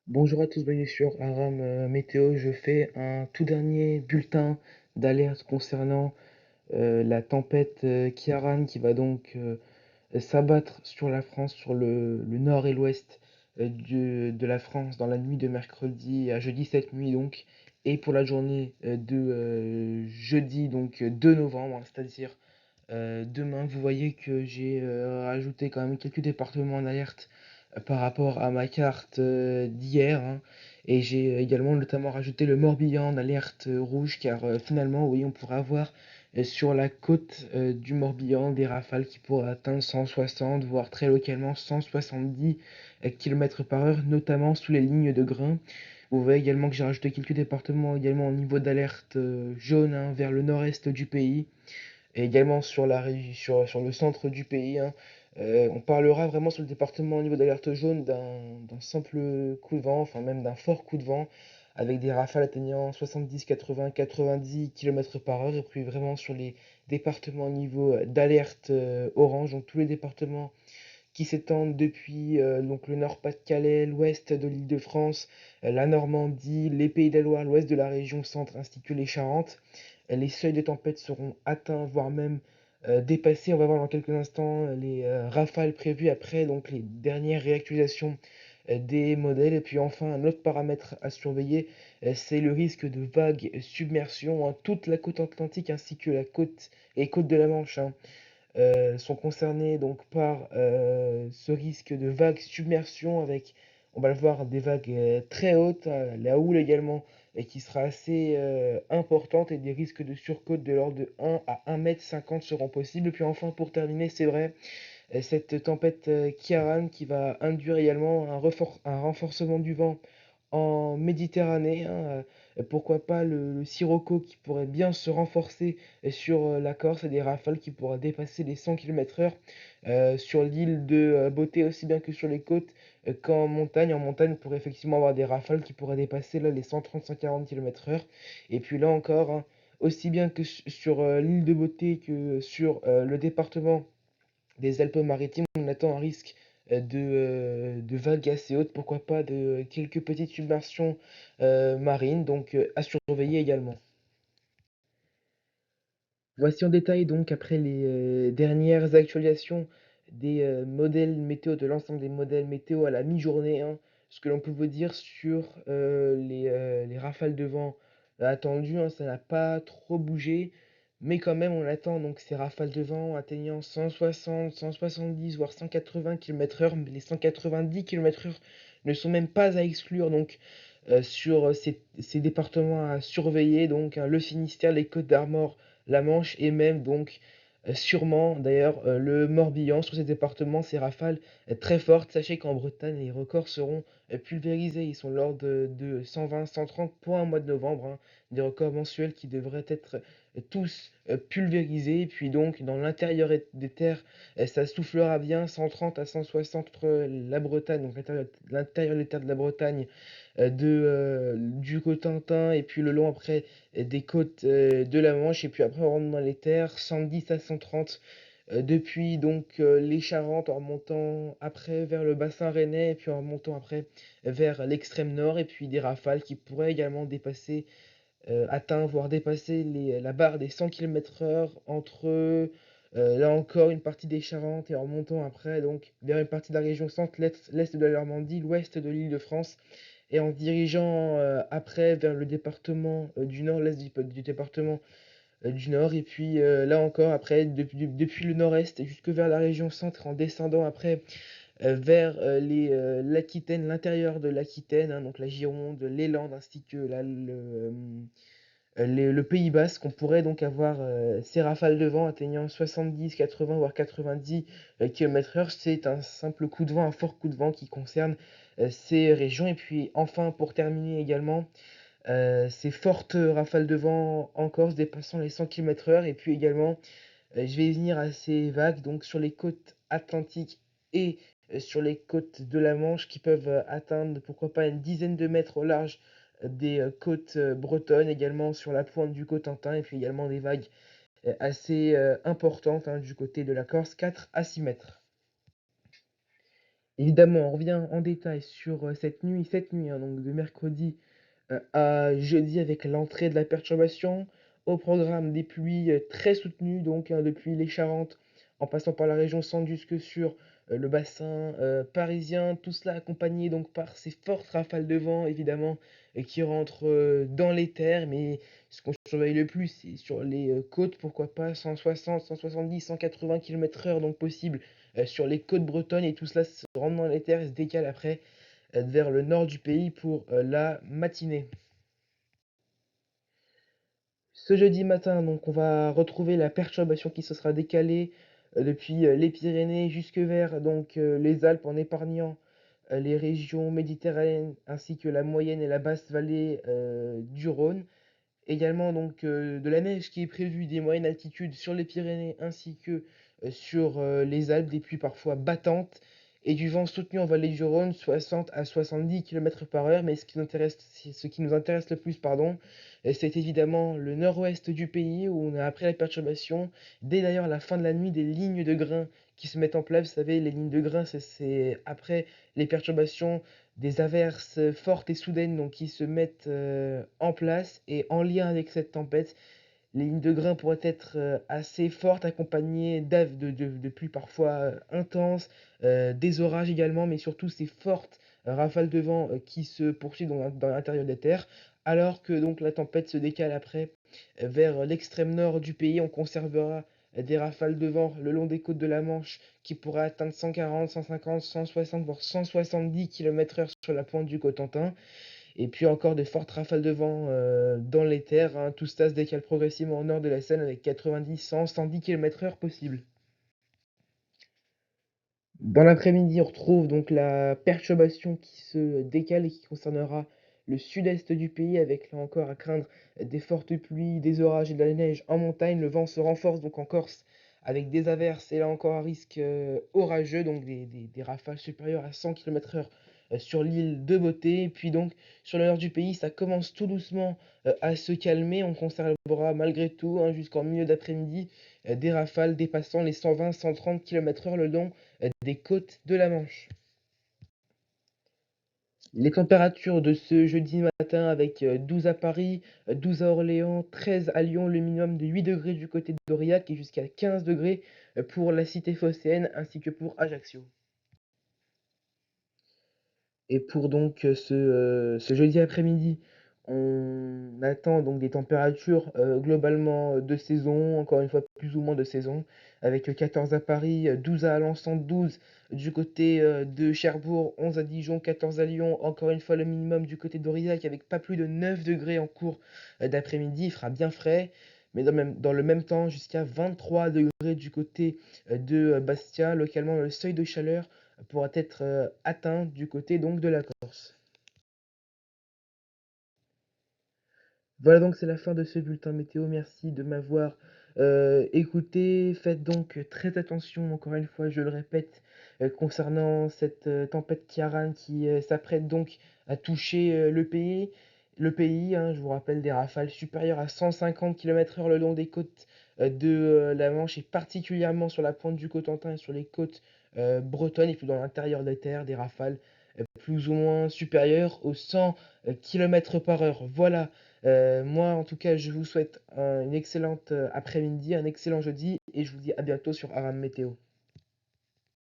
Bonjour à tous, bienvenue sur Aram Météo. Je fais un tout dernier bulletin d'alerte concernant la tempête Kiaran qui va donc s'abattre sur la France, sur le nord et l'ouest de la France dans la nuit de mercredi à jeudi, cette nuit donc, et pour la journée de jeudi donc 2 novembre, hein, c'est-à-dire demain. Vous voyez que j'ai rajouté quand même quelques départements en alerte par rapport à ma carte d'hier, hein. Et j'ai également notamment rajouté le Morbihan en alerte rouge car finalement, oui, on pourrait avoir sur la côte du Morbihan des rafales qui pourraient atteindre 160, voire très localement 170 km par heure, notamment sous les lignes de grain. Vous voyez également que j'ai rajouté quelques départements également au niveau d'alerte jaune, hein, vers le nord-est du pays et également sur sur le centre du pays, hein. On parlera vraiment sur le département au niveau d'alerte jaune d'un simple coup de vent, enfin même d'un fort coup de vent, avec des rafales atteignant 70, 80, 90 km par heure, et puis vraiment sur les départements au niveau d'alerte orange, donc tous les départements qui s'étendent depuis donc le Nord-Pas-de-Calais, l'ouest de l'Île-de-France, la Normandie, les Pays de la Loire, l'ouest de la région centre ainsi que les Charentes. Les seuils de tempête seront atteints, voire même dépassés. On va voir dans quelques instants les rafales prévues après donc les dernières réactualisations des modèles. Et puis enfin, un autre paramètre à surveiller, c'est le risque de vagues submersion, hein. Toute la côte atlantique ainsi que la côte et côtes de la Manche, hein, sont concernés donc par ce risque de vagues submersion avec, on va le voir, des vagues très hautes, hein, la houle également, et qui sera assez importante, et des risques de surcote de l'ordre de 1 à 1,50 m seront possibles. Et puis enfin, pour terminer, c'est vrai, cette tempête Kiaran qui va induire également un renforcement du vent en Méditerranée, hein, pourquoi pas le sirocco qui pourrait bien se renforcer sur la Corse, et des rafales qui pourraient dépasser les 100 km/h sur l'île de Beauté aussi bien que sur les côtes qu'en montagne. En montagne, on pourrait effectivement avoir des rafales qui pourraient dépasser là les 130-140 km/h. Et puis là encore, hein, aussi bien que sur l'île de Beauté que sur le département des Alpes-Maritimes, on attend un risque de vagues assez hautes, pourquoi pas de quelques petites submersions marines, donc à surveiller également. Voici en détail donc après les dernières actualisations des modèles météo, de l'ensemble des modèles météo à la mi-journée, hein, ce que l'on peut vous dire sur les rafales de vent attendues, hein, ça n'a pas trop bougé, mais quand même on attend donc ces rafales de vent atteignant 160, 170, voire 180 km/h. Les 190 km/h ne sont même pas à exclure, donc sur ces départements à surveiller, donc hein, le Finistère, les Côtes d'Armor, la Manche, et même donc sûrement d'ailleurs le Morbihan. Sur ces départements, ces rafales très fortes. Sachez qu'en Bretagne, les records seront pulvérisés. Ils sont de l'ordre de 120, 130 pour un mois de novembre, hein. Des records mensuels qui devraient être tous pulvérisés. Et puis donc dans l'intérieur des terres, ça soufflera bien 130 à 160 entre la Bretagne, donc l'intérieur des terres de la Bretagne, du Cotentin, et puis le long après des côtes de la Manche, et puis après on rentre dans les terres 110 à 130 depuis donc les Charentes, en remontant après vers le bassin rennais, et puis en remontant après vers l'extrême nord, et puis des rafales qui pourraient également dépasser, atteindre, voire dépasser la barre des 100 km/h entre là encore une partie des Charentes, et en remontant après donc vers une partie de la région centre, l'est de la Normandie, l'ouest de l'Île-de-France, et en se dirigeant après vers le département du nord, l'est du département du nord. Et puis là encore, après, depuis le nord-est jusque vers la région centre, en descendant après vers l'Aquitaine, l'intérieur de l'Aquitaine, hein, donc la Gironde, les Landes, ainsi que le Pays Basque. On pourrait donc avoir ces rafales de vent atteignant 70, 80, voire 90 km/h. C'est un simple coup de vent, un fort coup de vent qui concerne ces régions. Et puis enfin, pour terminer également, ces fortes rafales de vent en Corse dépassant les 100 km/h. Et puis également, je vais y venir à ces vagues donc sur les côtes atlantiques et sur les côtes de la Manche, qui peuvent atteindre pourquoi pas une dizaine de mètres au large des côtes bretonnes, également sur la pointe du Cotentin, et puis également des vagues assez importantes, hein, du côté de la Corse, 4 à 6 mètres. Évidemment, on revient en détail sur cette nuit hein, donc de mercredi à jeudi avec l'entrée de la perturbation. Au programme des pluies très soutenues, donc hein, depuis les Charentes, en passant par la région centre jusque sur le bassin parisien. Tout cela accompagné donc par ces fortes rafales de vent, évidemment, qui rentrent dans les terres. Mais ce qu'on surveille le plus, c'est sur les côtes, pourquoi pas 160, 170, 180 km/h, donc possible sur les côtes bretonnes. Et tout cela se rentre dans les terres et se décale après vers le nord du pays pour la matinée. Ce jeudi matin, donc, on va retrouver la perturbation qui se sera décalée depuis les Pyrénées jusque vers donc, les Alpes en épargnant les régions méditerranéennes ainsi que la moyenne et la basse vallée du Rhône. Également donc de la neige qui est prévue des moyennes altitudes sur les Pyrénées ainsi que sur les Alpes, des pluies parfois battantes et du vent soutenu en vallée du Rhône, 60 à 70 km/h. Mais ce qui nous intéresse le plus, pardon, c'est évidemment le nord-ouest du pays où on a après la perturbation, dès d'ailleurs la fin de la nuit, des lignes de grains qui se mettent en place. Vous savez, les lignes de grains, c'est après les perturbations des averses fortes et soudaines donc, qui se mettent en place et en lien avec cette tempête. Les lignes de grains pourraient être assez fortes, accompagnées de pluies parfois intenses, des orages également, mais surtout ces fortes rafales de vent qui se poursuivent dans l'intérieur des terres, alors que donc la tempête se décale après vers l'extrême nord du pays. On conservera des rafales de vent le long des côtes de la Manche qui pourraient atteindre 140, 150, 160, voire 170 km/h sur la pointe du Cotentin. Et puis encore de fortes rafales de vent dans les terres, hein. Tout ça se décale progressivement au nord de la Seine avec 90, 100, 110 km/h possibles. Dans l'après-midi, on retrouve donc la perturbation qui se décale et qui concernera le sud-est du pays avec là encore à craindre des fortes pluies, des orages et de la neige en montagne. Le vent se renforce donc en Corse avec des averses et là encore un risque orageux, donc des rafales supérieures à 100 km/h sur l'île de Beauté. Et puis donc sur le nord du pays, ça commence tout doucement à se calmer. On conservera malgré tout hein, jusqu'en milieu d'après-midi des rafales dépassant les 120-130 km/h le long des côtes de la Manche. Les températures de ce jeudi matin avec 12 à Paris, 12 à Orléans, 13 à Lyon, le minimum de 8 degrés du côté d'Aurillac et jusqu'à 15 degrés pour la cité phocéenne ainsi que pour Ajaccio. Et pour donc ce jeudi après-midi, on attend donc des températures globalement de saison, encore une fois plus ou moins de saison, avec 14 à Paris, 12 à Alençon, 12 du côté de Cherbourg, 11 à Dijon, 14 à Lyon, encore une fois le minimum du côté d'Aurillac avec pas plus de 9 degrés en cours d'après-midi, il fera bien frais, mais dans le même temps jusqu'à 23 degrés du côté de Bastia, localement le seuil de chaleur pourra être atteint du côté donc de la Corse. Voilà donc c'est la fin de ce bulletin météo. Merci de m'avoir écouté. Faites donc très attention, encore une fois, je le répète, concernant cette tempête Kiaran qui s'apprête donc à toucher le pays. Le pays, hein, je vous rappelle, des rafales supérieures à 150 km/h le long des côtes de la Manche et particulièrement sur la pointe du Cotentin et sur les côtes bretonnes et puis dans l'intérieur des terres, des rafales plus ou moins supérieures aux 100 km/h. Voilà. Moi, en tout cas, je vous souhaite une excellente après-midi, un excellent jeudi et je vous dis à bientôt sur Aram Météo.